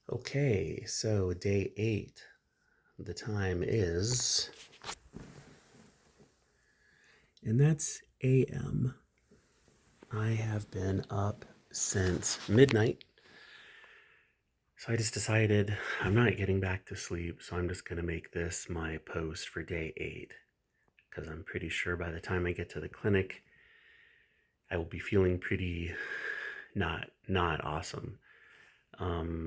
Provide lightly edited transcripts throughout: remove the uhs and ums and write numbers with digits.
Okay, so day 8. The time is, and that's AM. I have been up since midnight. So I just decided I'm not getting back to sleep, so I'm just going to make this my post for day 8 because I'm pretty sure by the time I get to the clinic, I will be feeling pretty not awesome.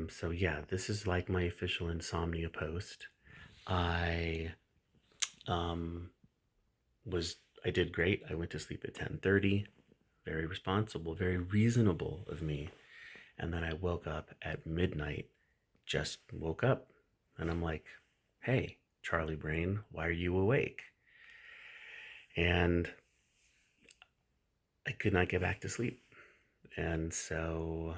So yeah, this is like my official insomnia post. I um was I did great. I went to sleep at 10:30. Very responsible, very reasonable of me. And then I woke up at midnight. Just woke up and I'm like, "Hey, Charlie Brain, why are you awake?" And I could not get back to sleep. And so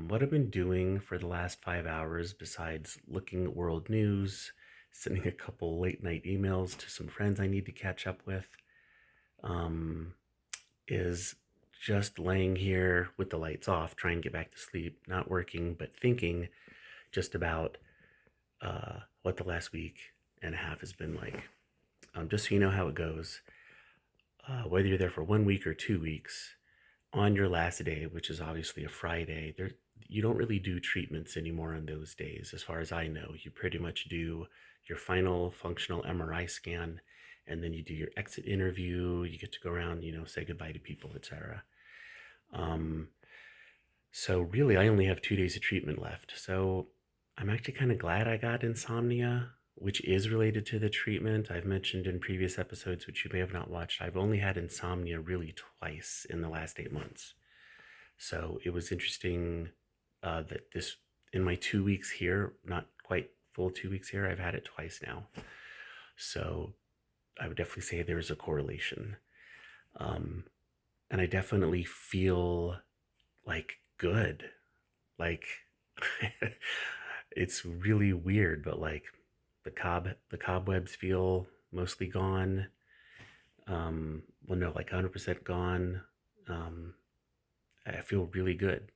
what I've been doing for the last 5 hours, besides looking at world news, sending a couple late night emails to some friends I need to catch up with, um, is just laying here with the lights off, trying to get back to sleep, not working, but thinking just about what the last week and a half has been like. Just so you know how it goes, whether you're there for 1 week or 2 weeks, on your last day, which is obviously a Friday, you don't really do treatments anymore on those days, as far as I know. You pretty much do your final functional MRI scan, and then you do your exit interview. You get to go around, say goodbye to people, etc. Um, so really, I only have 2 days of treatment left. So I'm actually kind of glad I got insomnia, which is related to the treatment. I've mentioned in previous episodes, which you may have not watched, I've only had insomnia really twice in the last 8 months. So it was interesting that this, in my 2 weeks here, not quite full 2 weeks here, I've had it twice now. So I would definitely say there's a correlation. Um, and I definitely feel like good. Like it's really weird, but like the cobwebs feel mostly gone. Well, no, like 100% gone. Um, I feel really good.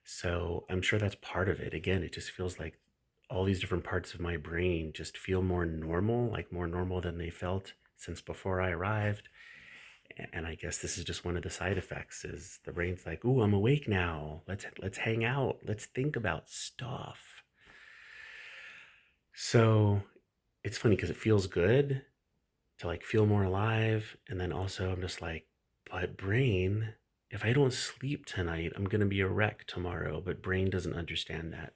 So I'm sure that's part of it. Again, it just feels like all these different parts of my brain just feel more normal, like more normal than they felt since before I arrived. And I guess this is just one of the side effects is the brain's like, "Ooh, I'm awake now. Let's hang out. Let's think about stuff." So it's funny because it feels good to like feel more alive. And then also I'm just like, but brain, if I don't sleep tonight, I'm gonna be a wreck tomorrow. But brain doesn't understand that.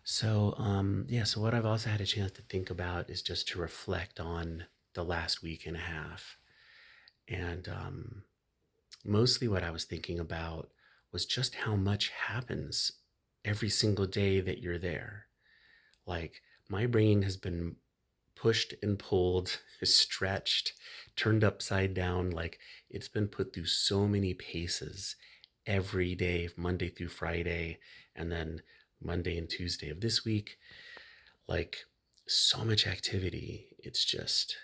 So yeah, so what I've also had a chance to think about is just to reflect on the last week and a half. And mostly what I was thinking about was just how much happens every single day that you're there. Like my brain has been pushed and pulled, stretched, turned upside down. Like it's been put through so many paces every day, Monday through Friday, and then Monday and Tuesday of this week. Like so much activity. It's just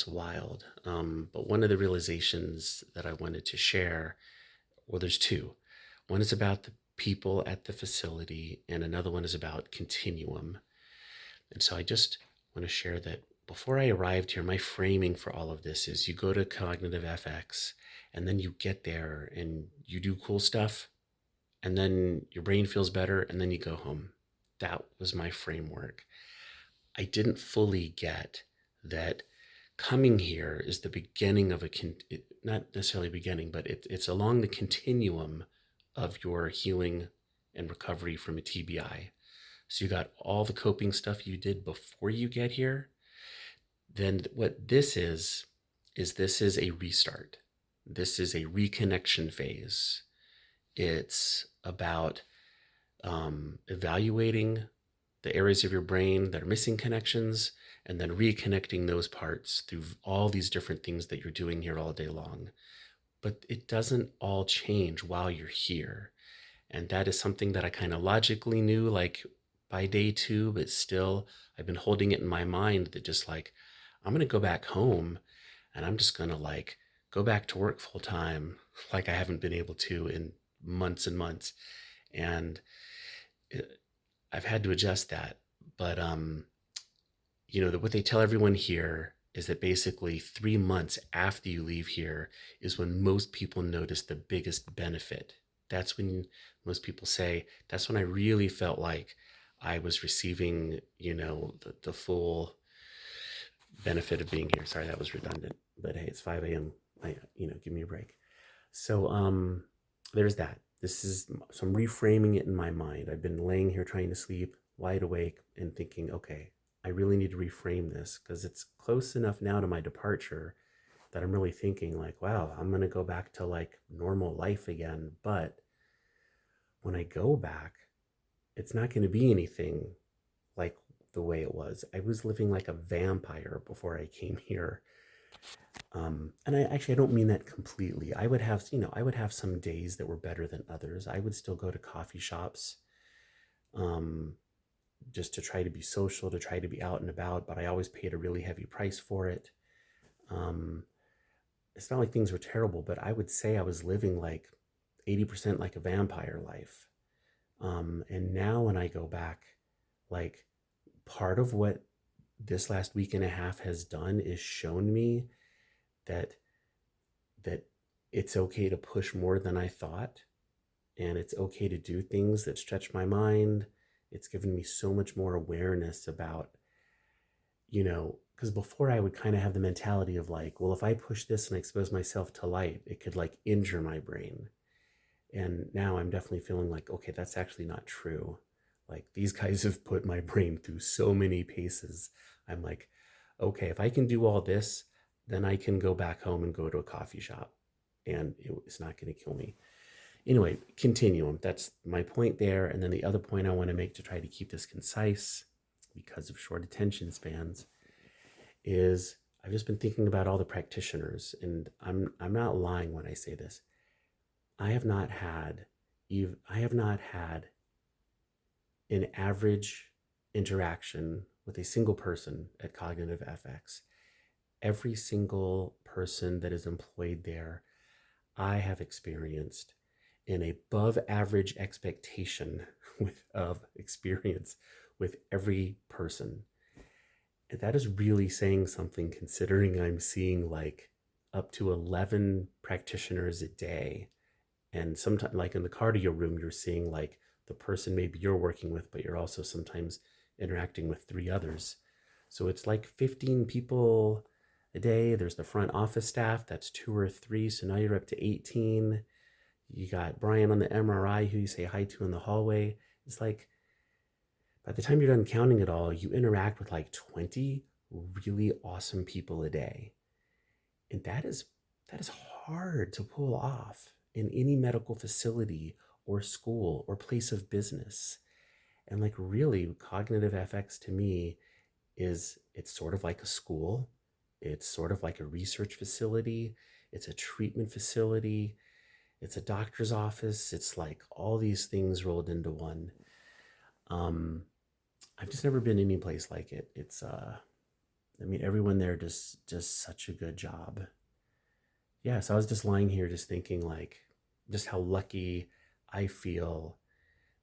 wild. But one of the realizations that I wanted to share, well, there's two. One is about the people at the facility, and another one is about continuum. And so I just want to share that before I arrived here, my framing for all of this is you go to Cognitive FX and then you get there and you do cool stuff and then your brain feels better and then you go home. That was my framework. I didn't fully get that coming here is the beginning of not necessarily beginning, but it's along the continuum of your healing and recovery from a TBI. So you got all the coping stuff you did before you get here. Then what this is a restart. This is a reconnection phase. It's about evaluating the areas of your brain that are missing connections and then reconnecting those parts through all these different things that you're doing here all day long. But it doesn't all change while you're here. And that is something that I kind of logically knew like by day 2, but still I've been holding it in my mind that just like, I'm going to go back home and I'm just going to like go back to work full time like I haven't been able to in months and months. And it, I've had to adjust that. But what they tell everyone here is that basically 3 months after you leave here is when most people notice the biggest benefit. That's when most people say, that's when I really felt like I was receiving, the full benefit of being here. Sorry, that was redundant, but hey, it's 5 a.m. Give me a break. So, there's that. So I'm reframing it in my mind. I've been laying here trying to sleep, wide awake, and thinking, okay, I really need to reframe this because it's close enough now to my departure that I'm really thinking like, wow, I'm going to go back to like normal life again. But when I go back, it's not going to be anything like the way it was. I was living like a vampire before I came here. And I don't mean that completely. I would have some days that were better than others. I would still go to coffee shops, um, just to try to be social, to try to be out and about, but I always paid a really heavy price for it. Um, it's not like things were terrible, but I would say I was living like 80% like a vampire life. And now when I go back, like part of what this last week and a half has done is shown me that that it's okay to push more than I thought, and it's okay to do things that stretch my mind. It's given me so much more awareness about, because before I would kind of have the mentality of like, well, if I push this and expose myself to light, it could like injure my brain. And now I'm definitely feeling like, okay, that's actually not true. Like these guys have put my brain through so many paces. I'm like, okay, if I can do all this, then I can go back home and go to a coffee shop and it's not going to kill me. Anyway, continuum. That's my point there. And then the other point I want to make to try to keep this concise because of short attention spans is I've just been thinking about all the practitioners, and I'm not lying when I say this. I have not had an average interaction with a single person at Cognitive FX. Every single person that is employed there, I have experienced an above average expectation of experience with every person. And that is really saying something considering I'm seeing like up to 11 practitioners a day. And sometimes, like in the cardio room, you're seeing like the person maybe you're working with, but you're also sometimes interacting with 3 others. So it's like 15 people a day. There's the front office staff, that's 2 or 3. So now you're up to 18. You got Brian on the MRI who you say hi to in the hallway. It's like by the time you're done counting it all, you interact with like 20 really awesome people a day. And that is hard to pull off in any medical facility or school or place of business. And like really Cognitive FX to me it's sort of like a school. It's sort of like a research facility. It's a treatment facility. It's a doctor's office. It's like all these things rolled into one. Um, I've just never been any place like it. Everyone there does such a good job. Yeah, so I was just lying here just thinking like just how lucky I feel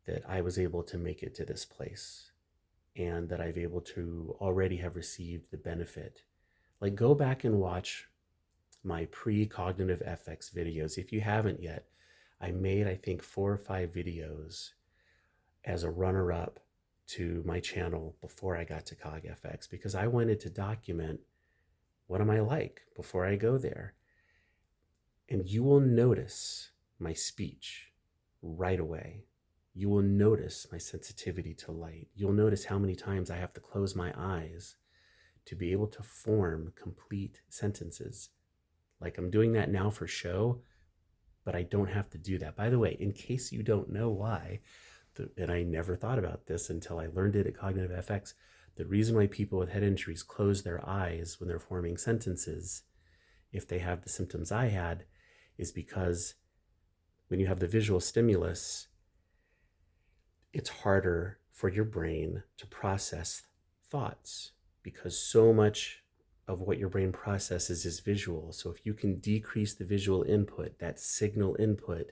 that I was able to make it to this place and that I've able to already have received the benefit. Like go back and watch my pre-cognitive FX videos. If you haven't yet, I made I think 4 or 5 videos as a runner-up to my channel before I got to CogFX because I wanted to document what am I like before I go there. And you will notice my speech right away. You will notice my sensitivity to light. You'll notice how many times I have to close my eyes to be able to form complete sentences. Like I'm doing that now for show, but I don't have to do that. By the way, in case you don't know why, and I never thought about this until I learned it at Cognitive FX, the reason why people with head injuries close their eyes when they're forming sentences, if they have the symptoms I had, is because when you have the visual stimulus, it's harder for your brain to process thoughts because so much of what your brain processes is visual. So if you can decrease the visual input, that signal input,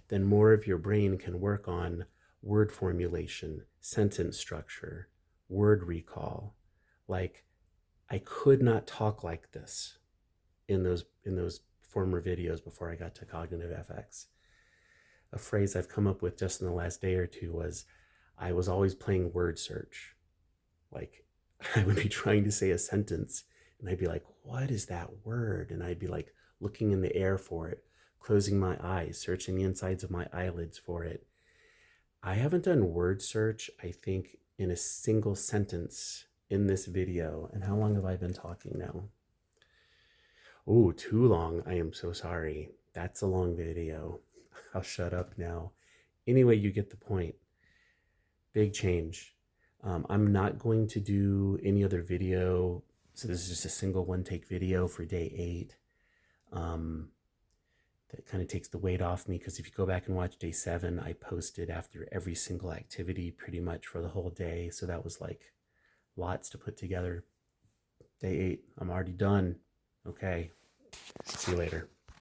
then more of your brain can work on word formulation, sentence structure, word recall. Like, I could not talk like this in those former videos before I got to Cognitive FX. A phrase I've come up with just in the last day or two was, I was always playing word search. Like, I would be trying to say a sentence and I'd be like, what is that word? And I'd be like looking in the air for it, closing my eyes, searching the insides of my eyelids for it. I haven't done word search, I think, in a single sentence in this video. And how long have I been talking now? Oh, too long. I am so sorry. That's a long video. I'll shut up now. Anyway, you get the point. Big change. I'm not going to do any other video. So this is just a single one-take video for day 8. That kind of takes the weight off me, because if you go back and watch day 7, I posted after every single activity pretty much for the whole day. So that was like lots to put together. Day 8, I'm already done. Okay, see you later.